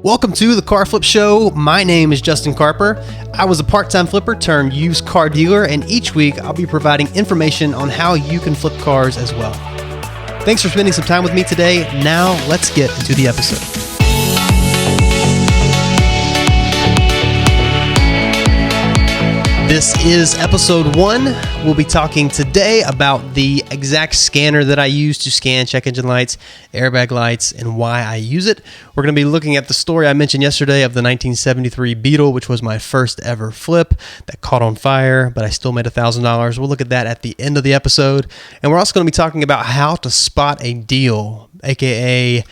Welcome to the Car Flip Show. My name is Justin Carper. I was a part-time flipper turned used car dealer, and each week I'll be providing information on how you can flip cars as well. Thanks for spending some time with me today. Now let's get into the episode. This is episode 1. We'll be talking today about the exact scanner that I use to scan check engine lights, airbag lights, and why I use it. We're going to be looking at the story I mentioned yesterday of the 1973 Beetle, which was my first ever flip that caught on fire, but I still made $1,000. We'll look at that at the end of the episode. And we're also going to be talking about how to spot a deal, aka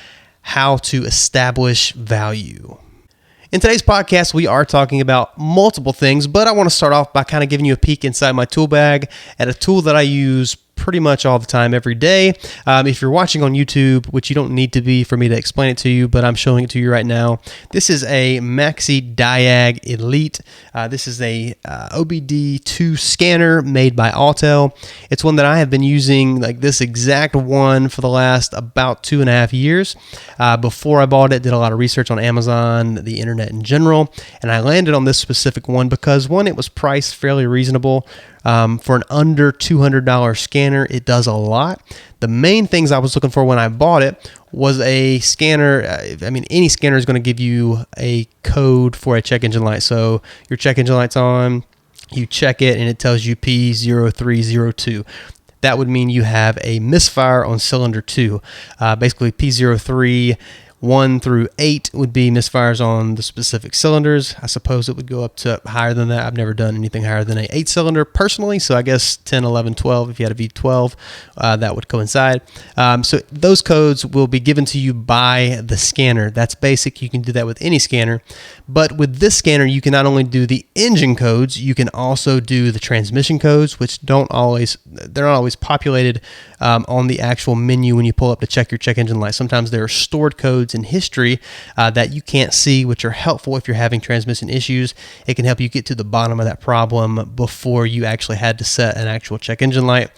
how to establish value. In today's podcast, we are talking about multiple things, but I want to start off by kind of giving you a peek inside my tool bag at a tool that I use pretty much all the time, every day. If you're watching on YouTube, which you don't need to be for me to explain it to you, but I'm showing it to you right now. This is a MaxiDiag Elite. This is a OBD-II scanner made by Autel. It's one that I have been using, like this exact one, for the last about 2.5 years. Before I bought it, did a lot of research on Amazon, the internet in general, and I landed on this specific one because, one, it was priced fairly reasonable. For an under $200 scanner, it does a lot. The main things I was looking for when I bought it was a scanner. Any scanner is going to give you a code for a check engine light. So your check engine light's on, you check it, and it tells you P0302. That would mean you have a misfire on cylinder 2. Basically, P03 1 through 8 would be misfires on the specific cylinders. I suppose it would go up to higher than that. I've never done anything higher than an 8-cylinder personally, so I guess 10, 11, 12, if you had a V12, that would coincide. So those codes will be given to you by the scanner. That's basic. You can do that with any scanner. But with this scanner, you can not only do the engine codes, you can also do the transmission codes, which they're not always populated on the actual menu when you pull up to check your check engine light. Sometimes there are stored codes in history that you can't see, which are helpful if you're having transmission issues. It can help you get to the bottom of that problem before you actually had to set an actual check engine light.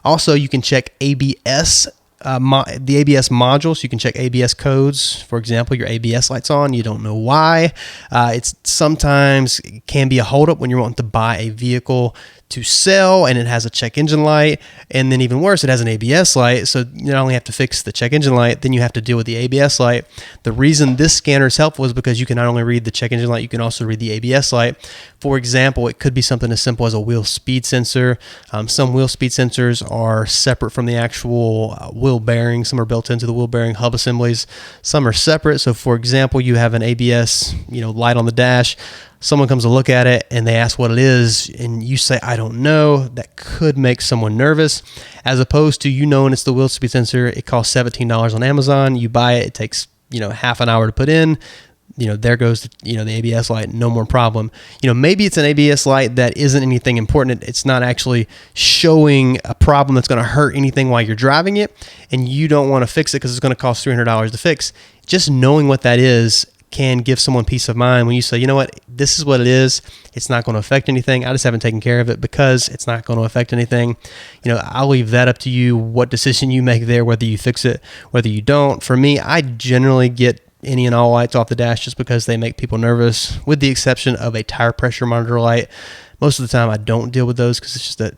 Also, you can check ABS, the ABS module, so you can check ABS codes. For example, your ABS light's on, you don't know why. It's sometimes can be a holdup when you're wanting to buy a vehicle to sell and it has a check engine light, and then even worse, it has an ABS light. So you not only have to fix the check engine light, then you have to deal with the ABS light. The reason this scanner is helpful is because you can not only read the check engine light, you can also read the ABS light. For example, it could be something as simple as a wheel speed sensor. Some wheel speed sensors are separate from the actual wheel bearing. Some are built into the wheel bearing hub assemblies. Some are separate. So for example, you have an ABS, light on the dash. Someone comes to look at it and they ask what it is, and you say, I don't know. That could make someone nervous, as opposed to knowing it's the wheel speed sensor. It costs $17 on Amazon. You buy it. It takes half an hour to put in. There goes the ABS light, no more problem. Maybe it's an ABS light that isn't anything important. It's not actually showing a problem that's going to hurt anything while you're driving it, and you don't want to fix it because it's going to cost $300 to fix. Just knowing what that is can give someone peace of mind when you say, this is what it is. It's not going to affect anything. I just haven't taken care of it because it's not going to affect anything. I'll leave that up to you, what decision you make there, whether you fix it, whether you don't. For me, I generally get any and all lights off the dash just because they make people nervous, with the exception of a tire pressure monitor light. Most of the time I don't deal with those because it's just that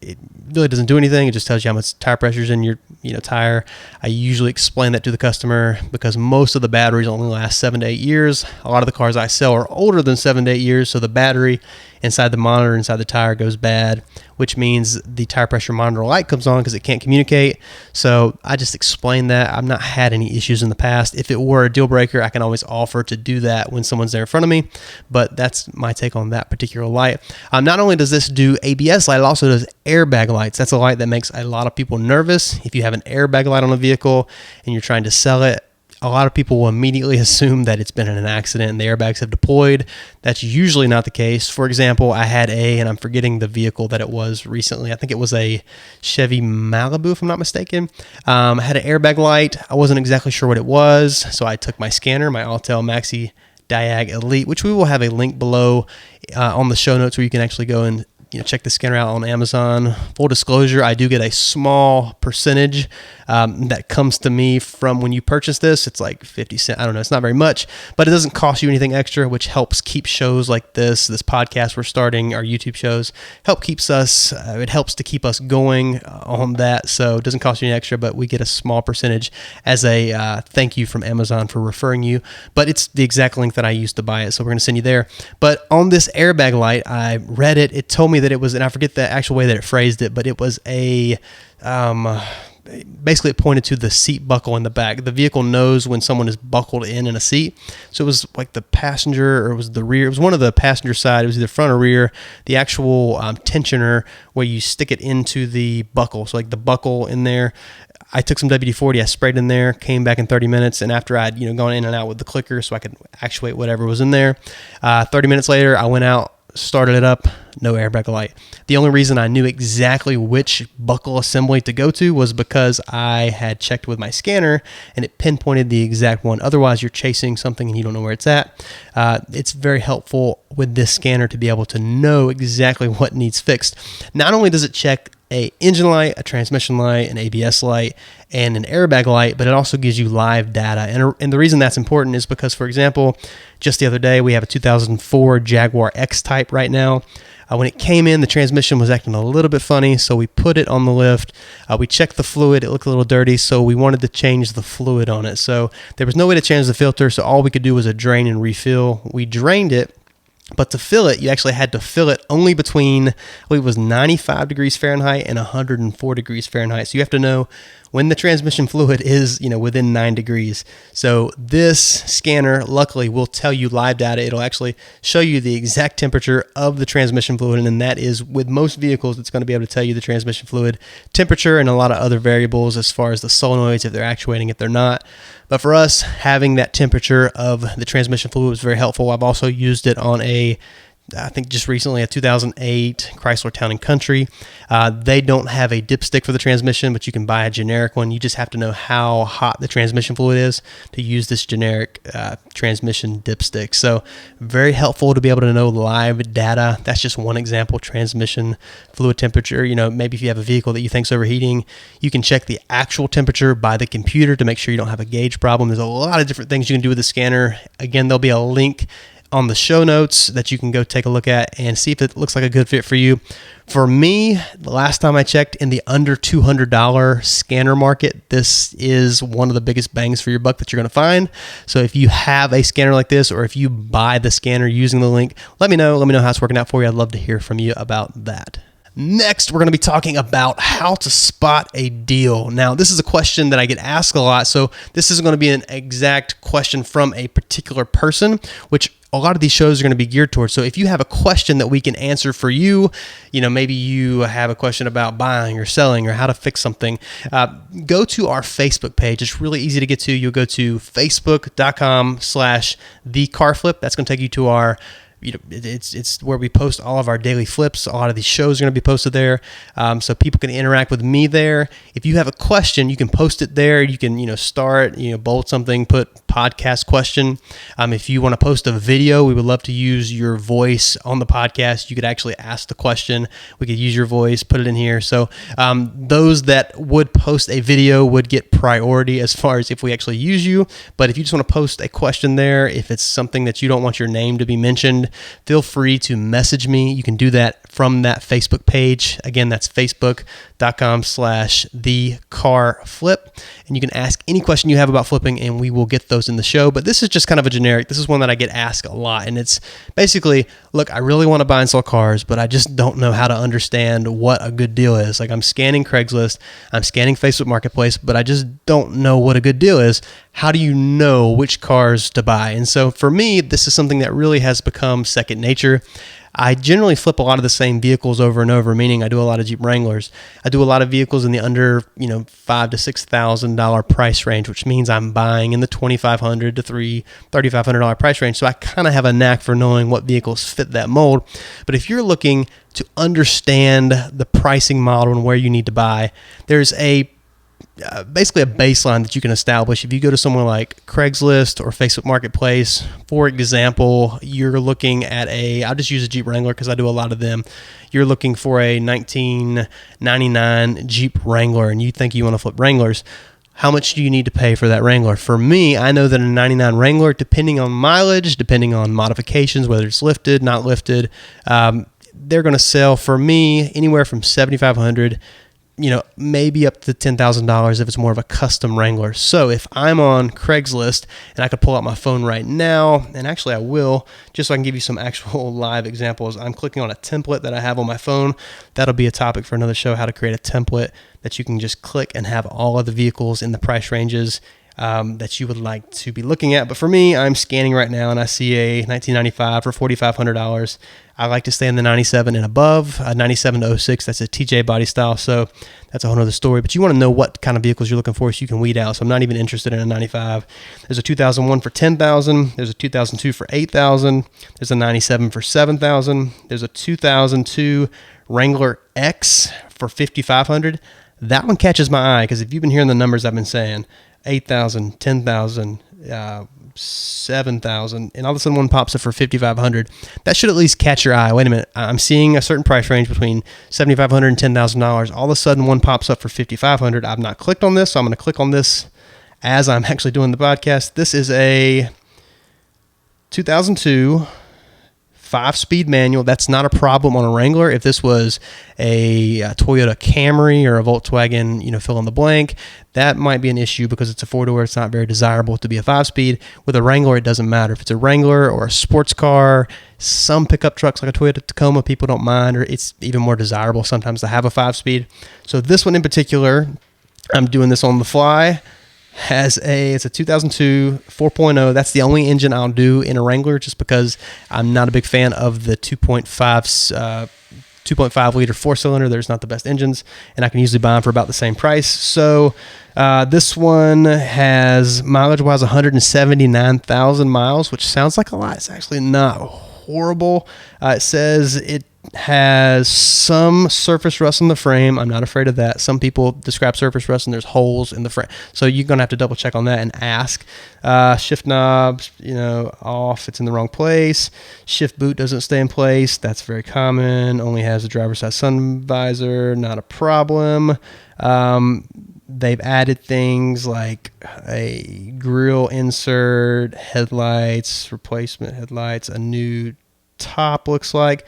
it really doesn't do anything. It just tells you how much tire pressure is in your tire. I usually explain that to the customer because most of the batteries only last 7 to 8 years. A lot of the cars I sell are older than 7 to 8 years, so the battery inside the monitor, inside the tire, goes bad, which means the tire pressure monitor light comes on because it can't communicate. So I just explain that. I've not had any issues in the past. If it were a deal breaker, I can always offer to do that when someone's there in front of me, but that's my take on that particular light. Not only does this do ABS light, it also does airbag lights. That's a light that makes a lot of people nervous. If you have an airbag light on a vehicle and you're trying to sell it, a lot of people will immediately assume that it's been in an accident and the airbags have deployed. That's usually not the case. For example, I had and I'm forgetting the vehicle that it was recently. I think it was a Chevy Malibu, if I'm not mistaken. I had an airbag light. I wasn't exactly sure what it was, so I took my scanner, my Autel MaxiDiag Elite, which we will have a link below on the show notes where you can actually go and check the scanner out on Amazon. Full disclosure, I do get a small percentage that comes to me from when you purchase this. It's like 50 cents. I don't know. It's not very much, but it doesn't cost you anything extra, which helps keep shows like this podcast we're starting, our YouTube shows, it helps to keep us going on that. So it doesn't cost you any extra, but we get a small percentage as a thank you from Amazon for referring you. But it's the exact link that I used to buy it, so we're going to send you there. But on this airbag light, I read it. It told me that it was, and I forget the actual way that it phrased it, but it was basically it pointed to the seat buckle in the back. The vehicle knows when someone is buckled in a seat. So it was like the passenger, or it was the rear. It was one of the passenger side. It was either front or rear. The actual tensioner where you stick it into the buckle. So like the buckle in there. I took some WD-40, I sprayed in there, came back in 30 minutes, and after I'd gone in and out with the clicker so I could actuate whatever was in there, 30 minutes later, I went out, started it up, no airbag light. The only reason I knew exactly which buckle assembly to go to was because I had checked with my scanner and it pinpointed the exact one. Otherwise, you're chasing something and you don't know where it's at. It's very helpful with this scanner to be able to know exactly what needs fixed. Not only does it check a engine light, a transmission light, an ABS light, and an airbag light, but it also gives you live data. And the reason that's important is because, for example, just the other day, we have a 2004 Jaguar X-Type right now. When it came in, the transmission was acting a little bit funny, so we put it on the lift. We checked the fluid. It looked a little dirty, so we wanted to change the fluid on it. So there was no way to change the filter, so all we could do was a drain and refill. We drained it. But to fill it, you actually had to fill it only between, I believe it was 95 degrees Fahrenheit and 104 degrees Fahrenheit. So you have to know when the transmission fluid is, within 9 degrees. So this scanner, luckily, will tell you live data. It'll actually show you the exact temperature of the transmission fluid. And that is, with most vehicles, it's going to be able to tell you the transmission fluid temperature and a lot of other variables as far as the solenoids, if they're actuating, if they're not. But for us, having that temperature of the transmission fluid was very helpful. I've also used it on I think just recently, a 2008 Chrysler Town & Country. They don't have a dipstick for the transmission, but you can buy a generic one. You just have to know how hot the transmission fluid is to use this generic transmission dipstick. So very helpful to be able to know live data. That's just one example, transmission fluid temperature. Maybe if you have a vehicle that you think's overheating, you can check the actual temperature by the computer to make sure you don't have a gauge problem. There's a lot of different things you can do with the scanner. Again, there'll be a link on the show notes that you can go take a look at and see if it looks like a good fit for you. For me, the last time I checked, in the under $200 scanner market, this is one of the biggest bangs for your buck that you're going to find. So if you have a scanner like this, or if you buy the scanner using the link, let me know how it's working out for you. I'd love to hear from you about that. Next, we're going to be talking about how to spot a deal. Now, this is a question that I get asked a lot, so this isn't going to be an exact question from a particular person, which a lot of these shows are going to be geared towards. So if you have a question that we can answer for you, maybe you have a question about buying or selling or how to fix something, go to our Facebook page. It's really easy to get to. You'll go to facebook.com/thecarflip. That's going to take you to our it's where we post all of our daily flips. A lot of these shows are going to be posted there, so people can interact with me there. If you have a question, you can post it there. You can start, bold something, put podcast question. If you want to post a video, we would love to use your voice on the podcast. You could actually ask the question. We could use your voice, put it in here. So those that would post a video would get priority as far as if we actually use you. But if you just want to post a question there, if it's something that you don't want your name to be mentioned, feel free to message me. You can do that from that Facebook page. Again, that's facebook.com/thecarflip. And you can ask any question you have about flipping and we will get those in the show. But this is just kind of a generic. This is one that I get asked a lot. And it's basically, look, I really want to buy and sell cars, but I just don't know how to understand what a good deal is. Like, I'm scanning Craigslist, I'm scanning Facebook Marketplace, but I just don't know what a good deal is. How do you know which cars to buy? And so for me, this is something that really has become second nature. I generally flip a lot of the same vehicles over and over, meaning I do a lot of Jeep Wranglers. I do a lot of vehicles in the under, $5,000 to $6,000 price range, which means I'm buying in the $2,500 to $3,500 price range. So I kind of have a knack for knowing what vehicles fit that mold. But if you're looking to understand the pricing model and where you need to buy, there's a basically a baseline that you can establish. If you go to somewhere like Craigslist or Facebook Marketplace, for example, you're looking at I'll just use a Jeep Wrangler because I do a lot of them. You're looking for a 1999 Jeep Wrangler and you think you want to flip Wranglers. How much do you need to pay for that Wrangler? For me, I know that a 99 Wrangler, depending on mileage, depending on modifications, whether it's lifted, not lifted, they're going to sell for me anywhere from $7,500, maybe up to $10,000 if it's more of a custom Wrangler. So if I'm on Craigslist and I could pull out my phone right now, and actually I will, just so I can give you some actual live examples. I'm clicking on a template that I have on my phone. That'll be a topic for another show, how to create a template that you can just click and have all of the vehicles in the price ranges that you would like to be looking at. But for me, I'm scanning right now and I see a 1995 for $4,500. I like to stay in the 97 and above, 97 to 06. That's a TJ body style. So that's a whole other story. But you want to know what kind of vehicles you're looking for so you can weed out. So I'm not even interested in a 95. There's a 2001 for $10,000. There's a 2002 for $8,000. There's a 97 for $7,000. There's a 2002 Wrangler X for $5,500. That one catches my eye because if you've been hearing the numbers I've been saying, 8,000, 10,000, 7,000, and all of a sudden one pops up for 5,500. That should at least catch your eye. Wait a minute, I'm seeing a certain price range between $7,500 and $10,000. All of a sudden one pops up for 5,500. I've not clicked on this, so I'm going to click on this as I'm actually doing the podcast. This is a 2002 5-speed manual. That's not a problem on a Wrangler. If this was a Toyota Camry or a Volkswagen, fill in the blank, that might be an issue because it's a 4-door. It's not very desirable to be a 5-speed. With a Wrangler, it doesn't matter. If it's a Wrangler or a sports car, some pickup trucks like a Toyota Tacoma, people don't mind, or it's even more desirable sometimes to have a 5-speed. So this one in particular, I'm doing this on the fly. It's a 2002 4.0. That's the only engine I'll do in a Wrangler just because I'm not a big fan of the 2.5 liter 4-cylinder. There's not the best engines, and I can usually buy them for about the same price. So this one has mileage-wise 179,000 miles, which sounds like a lot. It's actually not horrible. It says it has some surface rust on the frame. I'm not afraid of that. Some people describe surface rust and there's holes in the frame. So you're going to have to double check on that and ask. Shift knobs, off. It's in the wrong place. Shift boot doesn't stay in place. That's very common. Only has a driver's side sun visor. Not a problem. They've added things like a grill insert, headlights, replacement headlights, a new top looks like.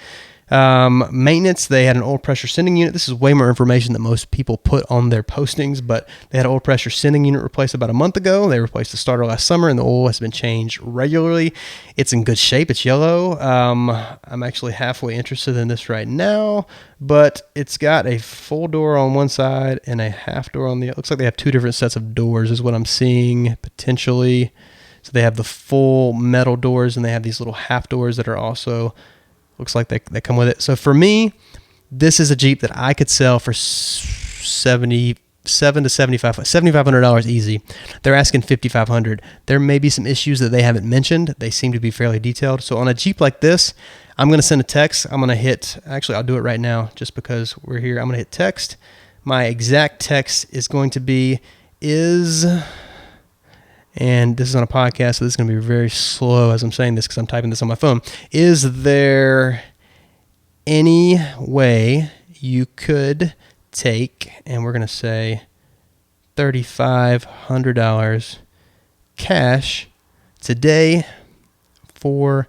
Maintenance, they had an oil pressure sending unit. This is way more information than most people put on their postings, but they had an oil pressure sending unit replaced about a month ago. They replaced the starter last summer, and the oil has been changed regularly. It's in good shape. It's yellow. I'm actually halfway interested in this right now, but it's got a full door on one side and a half door on the other. Looks like they have two different sets of doors is what I'm seeing potentially. So they have the full metal doors, and they have these little half doors that are also... looks like they come with it. So for me, this is a Jeep that I could sell for $7,500 easy. They're asking $5,500. There may be some issues that they haven't mentioned. They seem to be fairly detailed. So on a Jeep like this, I'm going to send a text. I'm going to hit, actually, I'll do it right now just because we're here. I'm going to hit text. My exact text is going to be and this is on a podcast, so this is going to be very slow as I'm saying this because I'm typing this on my phone. Is there any way you could take, and we're going to say $3,500 cash today for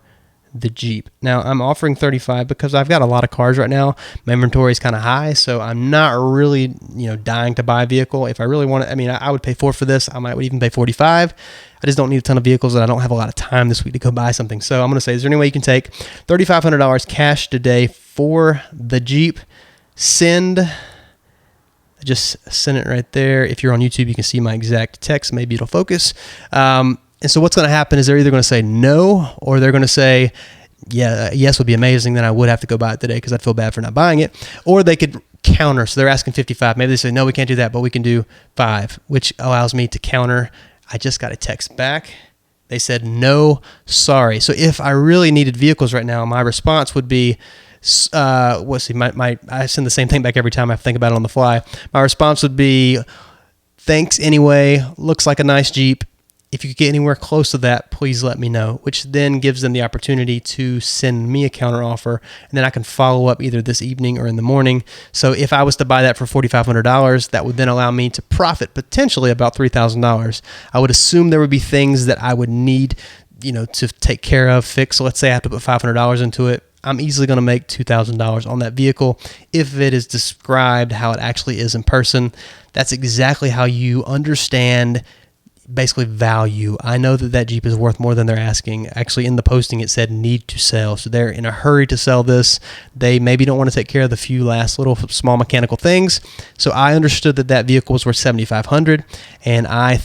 the Jeep? Now, I'm offering $35 because I've got a lot of cars right now. My inventory is kind of high, so I'm not really, dying to buy a vehicle. If I really want to, I would pay $4 for this. I might even pay $45. I just don't need a ton of vehicles, and I don't have a lot of time this week to go buy something. So I'm going to say, is there any way you can take $3,500 cash today for the Jeep? Just send it right there. If you're on YouTube, you can see my exact text. Maybe it'll focus. And so what's going to happen is they're either going to say no, or they're going to say, yes would be amazing. Then I would have to go buy it today because I'd feel bad for not buying it. Or they could counter. So they're asking 55. Maybe they say, no, we can't do that, but we can do 5, which allows me to counter. I just got a text back. They said, no, sorry. So if I really needed vehicles right now, my response would be, I send the same thing back every time I think about it on the fly. My response would be, Thanks anyway. Looks like a nice Jeep. If you could get anywhere close to that, please let me know, which then gives them the opportunity to send me a counteroffer, and then I can follow up either this evening or in the morning. So if I was to buy that for $4,500, that would then allow me to profit potentially about $3,000. I would assume there would be things that I would need, to take care of, fix. So let's say I have to put $500 into it. I'm easily going to make $2,000 on that vehicle if it is described how it actually is in person. That's exactly how you understand basically value. I know that Jeep is worth more than they're asking. Actually, in the posting, it said need to sell. So they're in a hurry to sell this. They maybe don't want to take care of the few last little small mechanical things. So I understood that vehicle was worth $7,500. And I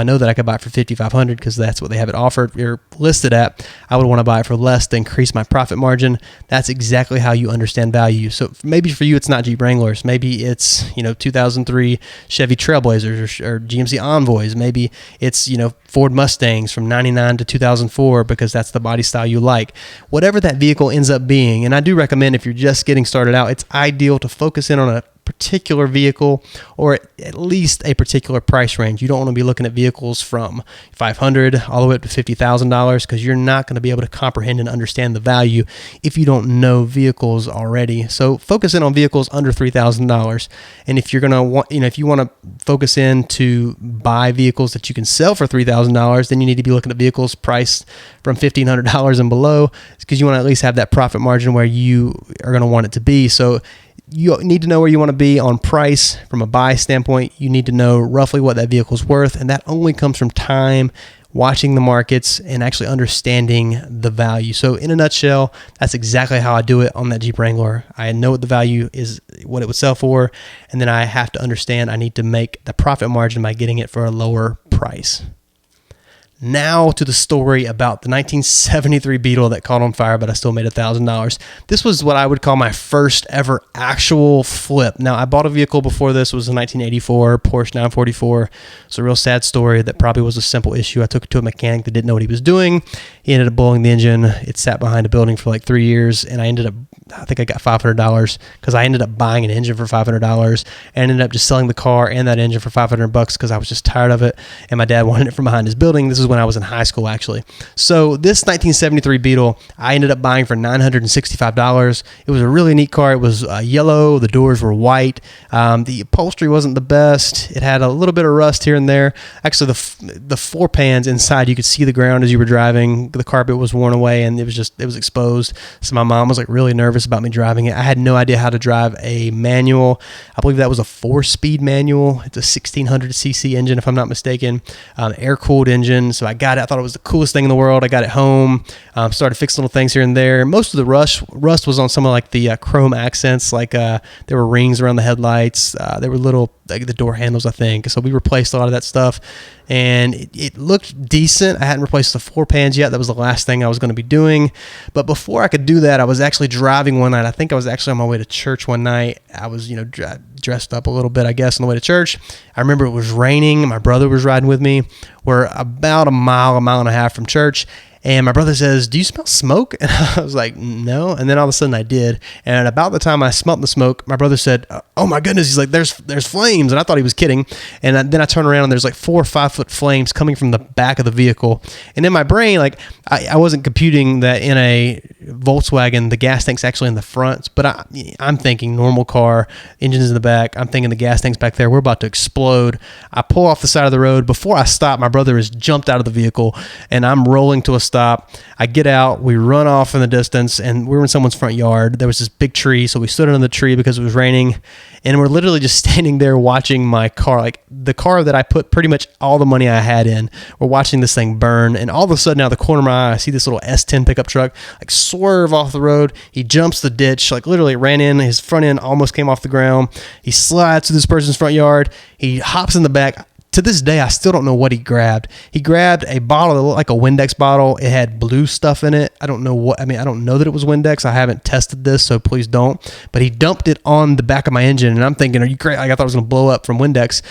know that I could buy it for $5,500 because that's what they have it offered or listed at. I would want to buy it for less to increase my profit margin. That's exactly how you understand value. So maybe for you, it's not Jeep Wranglers. Maybe it's, 2003 Chevy Trailblazers or GMC Envoys. Maybe it's, Ford Mustangs from 99 to 2004 because that's the body style you like. Whatever that vehicle ends up being, and I do recommend if you're just getting started out, it's ideal to focus in on a particular vehicle or at least a particular price range. You don't want to be looking at vehicles from $500 all the way up to $50,000 because you're not going to be able to comprehend and understand the value if you don't know vehicles already. So focus in on vehicles under $3,000. And if you're going to want, if you want to focus in to buy vehicles that you can sell for $3,000, then you need to be looking at vehicles priced from $1,500 and below because you want to at least have that profit margin where you are going to want it to be. So you need to know where you want to be on price from a buy standpoint. You need to know roughly what that vehicle is worth, and that only comes from time, watching the markets, and actually understanding the value. So in a nutshell, that's exactly how I do it on that Jeep Wrangler. I know what the value is, what it would sell for, and then I have to understand I need to make the profit margin by getting it for a lower price. Now to the story about the 1973 Beetle that caught on fire, but I still made $1,000. This was what I would call my first ever actual flip. Now, I bought a vehicle before this. It was a 1984 Porsche 944. It's a real sad story that probably was a simple issue. I took it to a mechanic that didn't know what he was doing. He ended up blowing the engine. It sat behind a building for like 3 years, and I think I got $500 because I ended up buying an engine for $500 and ended up just selling the car and that engine for $500 because I was just tired of it, and my dad wanted it from behind his building. This is when I was in high school, actually. So this 1973 Beetle, I ended up buying for $965. It was a really neat car. It was yellow. The doors were white. The upholstery wasn't the best. It had a little bit of rust here and there. Actually, the floor pans inside, you could see the ground as you were driving. The carpet was worn away, and it was exposed. So my mom was like really nervous about me driving it. I had no idea how to drive a manual. I believe that was a 4-speed manual. It's a 1600cc engine, if I'm not mistaken. Air-cooled engine. So I got it. I thought it was the coolest thing in the world. I got it home. Started fixing little things here and there. Most of the rust was on some of like the chrome accents. Like there were rings around the headlights. There were little the door handles, I think. So we replaced a lot of that stuff, and it looked decent. I hadn't replaced the floor pans yet. That was the last thing I was going to be doing. But before I could do that, I was actually driving one night. I think I was actually on my way to church one night. I was, dressed up a little bit, I guess, on the way to church. I remember it was raining. My brother was riding with me. We're about a mile and a half from church. And my brother says, "Do you smell smoke?" And I was like, "No." And then all of a sudden I did. And about the time I smelled the smoke, my brother said, "Oh my goodness." He's like, there's flames. And I thought he was kidding. And then I turned around and there's like 4 or 5 foot flames coming from the back of the vehicle. And in my brain, like I wasn't computing that in a Volkswagen, the gas tank's actually in the front. But I'm thinking normal car, engine's in the back. I'm thinking the gas tank's back there. We're about to explode. I pull off the side of the road. Before I stop, my brother has jumped out of the vehicle and I'm rolling to a stop. I get out, we run off in the distance, and we were in someone's front yard. There was this big tree, so we stood under the tree because it was raining, and we're literally just standing there watching my car, like the car that I put pretty much all the money I had in. We're watching this thing burn, and all of a sudden out of the corner of my eye, I see this little S10 pickup truck like swerve off the road. He jumps the ditch, like literally ran in. His front end almost came off the ground. He slides to this person's front yard. He hops in the back. To this day, I still don't know what he grabbed. He grabbed a bottle that looked like a Windex bottle. It had blue stuff in it. I don't know I don't know that it was Windex. I haven't tested this, so please don't. But he dumped it on the back of my engine, and I'm thinking, are you crazy? Like, I thought it was going to blow up from Windex.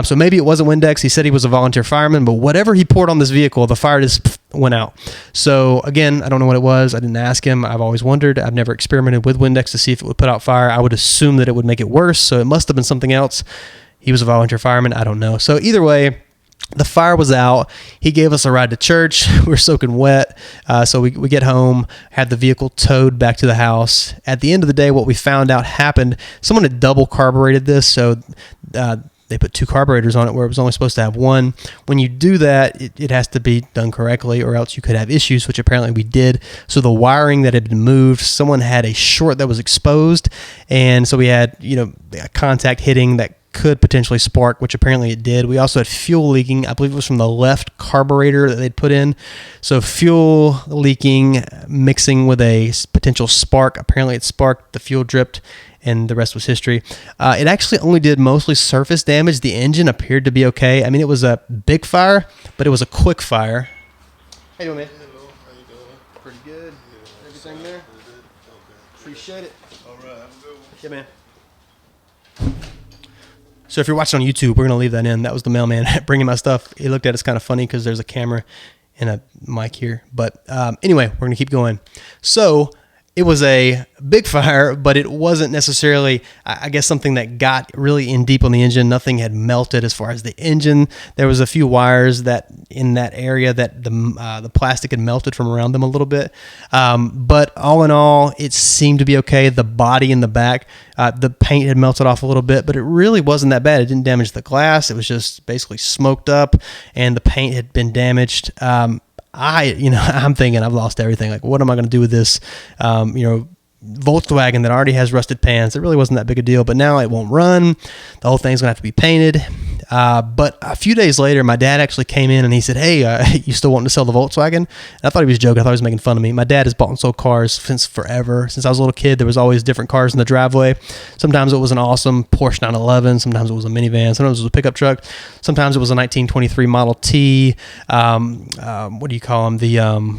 So maybe it wasn't Windex. He said he was a volunteer fireman, but whatever he poured on this vehicle, the fire just went out. So again, I don't know what it was. I didn't ask him. I've always wondered. I've never experimented with Windex to see if it would put out fire. I would assume that it would make it worse, so it must have been something else. he was a volunteer fireman. I don't know. So either way, the fire was out. He gave us a ride to church. We were soaking wet. So we get home, had the vehicle towed back to the house. At the end of the day, what we found out happened, someone had double carbureted this. So they put 2 carburetors on it where it was only supposed to have 1. When you do that, it has to be done correctly, or else you could have issues, which apparently we did. So the wiring that had been moved, someone had a short that was exposed. And so we had, a contact hitting that could potentially spark, which apparently it did. We also had fuel leaking. I believe it was from the left carburetor that they'd put in. So fuel leaking mixing with a potential spark. Apparently it sparked, the fuel dripped, and the rest was history. It actually only did mostly surface damage. The engine appeared to be okay. I mean, it was a big fire, but it was a quick fire. How you doing, man? Hello, how you doing? Pretty good. Yeah, Everything there? Okay. Appreciate it. All right, have a good one. Yeah, man. So if you're watching on YouTube, we're going to leave that in. That was the mailman bringing my stuff. He looked at us kind of funny because there's a camera and a mic here. But anyway, we're going to keep going. So it was a big fire, but it wasn't necessarily, I guess, something that got really in deep on the engine. Nothing had melted as far as the engine. There was a few wires that in that area that the plastic had melted from around them a little bit. But all in all, it seemed to be okay. The body in the back, the paint had melted off a little bit, but it really wasn't that bad. It didn't damage the glass. It was just basically smoked up, and the paint had been damaged. I'm thinking I've lost everything. Like, what am I going to do with this, Volkswagen that already has rusted pans? It really wasn't that big a deal, but now it won't run. The whole thing's going to have to be painted. But a few days later, my dad actually came in and he said, "Hey, you still wanting to sell the Volkswagen?" And I thought he was joking. I thought he was making fun of me. My dad has bought and sold cars since forever. Since I was a little kid, there was always different cars in the driveway. Sometimes it was an awesome Porsche 911. Sometimes it was a minivan. Sometimes it was a pickup truck. Sometimes it was a 1923 Model T. What do you call them? The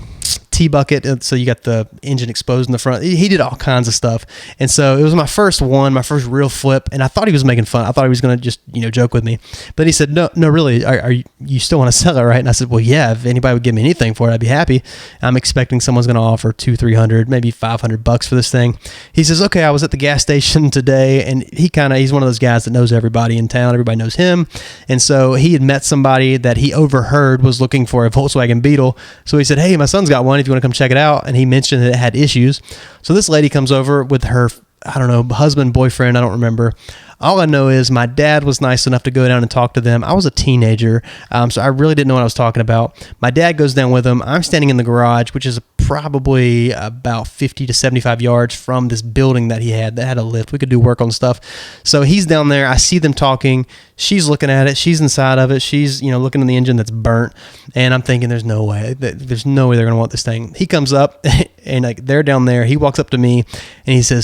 T-bucket, so you got the engine exposed in the front. He did all kinds of stuff, and so it was my first real flip, and I thought he was making fun. I thought he was going to just joke with me, but he said, no, really, are you still want to sell it, right? And I said, well, yeah, if anybody would give me anything for it, I'd be happy. I'm expecting someone's going to offer $200-300, maybe $500 for this thing. He says, okay, I was at the gas station today, and he's one of those guys that knows everybody in town. Everybody knows him, and so he had met somebody that he overheard was looking for a Volkswagen Beetle. So he said, hey, my son's got one. If you want to come check it out. And he mentioned that it had issues. So this lady comes over with her, I don't know, husband, boyfriend, I don't remember. All I know is my dad was nice enough to go down and talk to them. I was a teenager, so I really didn't know what I was talking about. My dad goes down with them. I'm standing in the garage, which is probably about 50 to 75 yards from this building that he had that had a lift. We could do work on stuff. So he's down there. I see them talking. She's looking at it. She's inside of it. She's, looking at the engine that's burnt. And I'm thinking, there's no way. There's no way they're going to want this thing. He comes up and they're down there. He walks up to me and he said,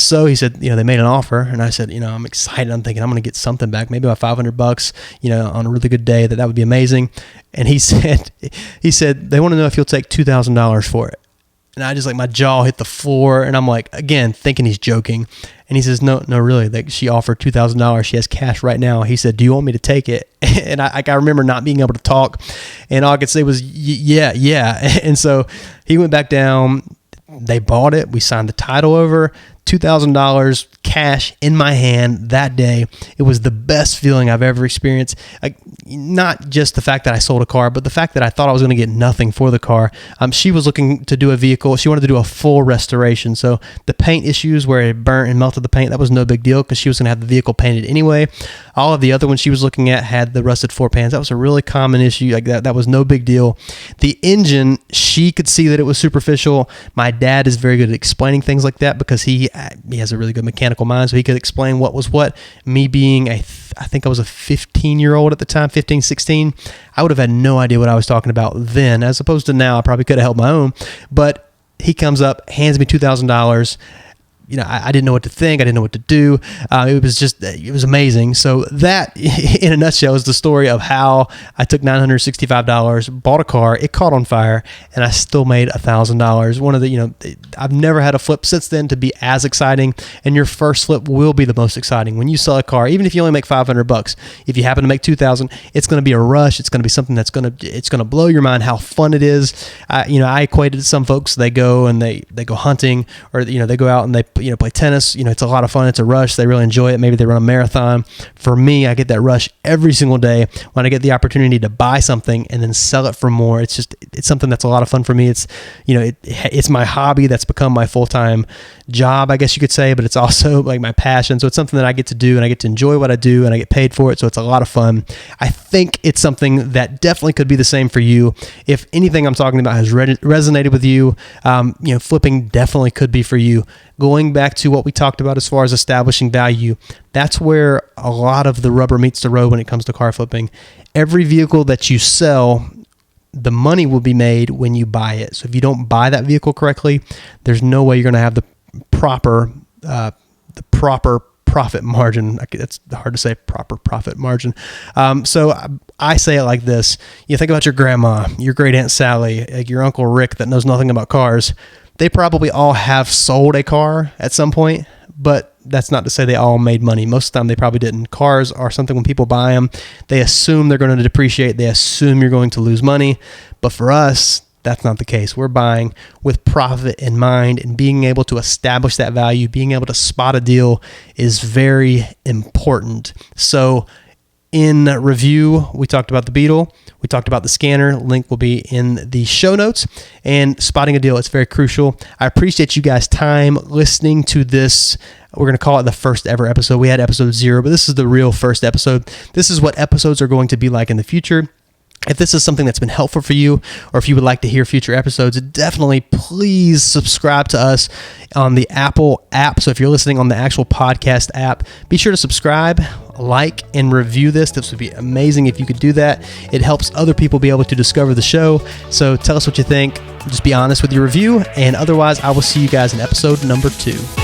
they made an offer. And I said, I'm excited. I'm thinking I'm going to get something back, maybe about $500, on a really good day. That would be amazing. And he said, they want to know if you'll take $2,000 for it. And I just my jaw hit the floor, and I'm again, thinking he's joking. And he says, no, really, she offered $2,000. She has cash right now. He said, do you want me to take it? And I remember not being able to talk, and all I could say was, yeah. And so he went back down. They bought it. We signed the title over. $2,000 cash in my hand that day. It was the best feeling I've ever experienced. Not just the fact that I sold a car, but the fact that I thought I was going to get nothing for the car. She was looking to do a vehicle. She wanted to do a full restoration. So the paint issues where it burnt and melted the paint, that was no big deal because she was going to have the vehicle painted anyway. All of the other ones she was looking at had the rusted floor pans. That was a really common issue. That was no big deal. The engine, she could see that it was superficial. My dad is very good at explaining things like that because he has a really good mechanical mind, so he could explain what was what. Me being I think I was a 15-year-old at the time, 15, 16, I would have had no idea what I was talking about then, as opposed to now. I probably could have held my own. But he comes up, hands me $2,000. I didn't know what to think. I didn't know what to do. It was amazing. So that, in a nutshell, is the story of how I took $965, bought a car, it caught on fire, and I still made $1,000. One of the, I've never had a flip since then to be as exciting, and your first flip will be the most exciting. When you sell a car, even if you only make $500, if you happen to make $2,000, it's going to be a rush. It's going to be something it's going to blow your mind how fun it is. I equated to some folks, they go and they go hunting, or they go out and they play tennis, it's a lot of fun. It's a rush. They really enjoy it. Maybe they run a marathon. For me, I get that rush every single day when I get the opportunity to buy something and then sell it for more. It's something that's a lot of fun for me. It's, it's my hobby that's become my full-time job, I guess you could say, but it's also like my passion. So it's something that I get to do, and I get to enjoy what I do, and I get paid for it. So it's a lot of fun. I think it's something that definitely could be the same for you. If anything I'm talking about has resonated with you, flipping definitely could be for you. Going back to what we talked about as far as establishing value, that's where a lot of the rubber meets the road when it comes to car flipping. Every vehicle that you sell, the money will be made when you buy it. So if you don't buy that vehicle correctly, there's no way you're going to have the proper profit margin. It's hard to say, proper profit margin. So I say it like this. You think about your grandma, your great Aunt Sally, like your Uncle Rick that knows nothing about cars. They probably all have sold a car at some point, but that's not to say they all made money. Most of the time they probably didn't. Cars are something when people buy them, they assume they're going to depreciate. They assume you're going to lose money. But for us, that's not the case. We're buying with profit in mind, and being able to establish that value, being able to spot a deal is very important. So in review, we talked about the Beetle. We talked about the scanner. Link will be in the show notes. And spotting a deal, it's very crucial. I appreciate you guys' time listening to this. We're going to call it the first ever episode. We had episode 0, but this is the real first episode. This is what episodes are going to be like in the future. If this is something that's been helpful for you, or if you would like to hear future episodes, definitely please subscribe to us on the Apple app. So if you're listening on the actual podcast app, be sure to subscribe, like, and review this. This would be amazing if you could do that. It helps other people be able to discover the show. So tell us what you think. Just be honest with your review. And otherwise, I will see you guys in episode number 2.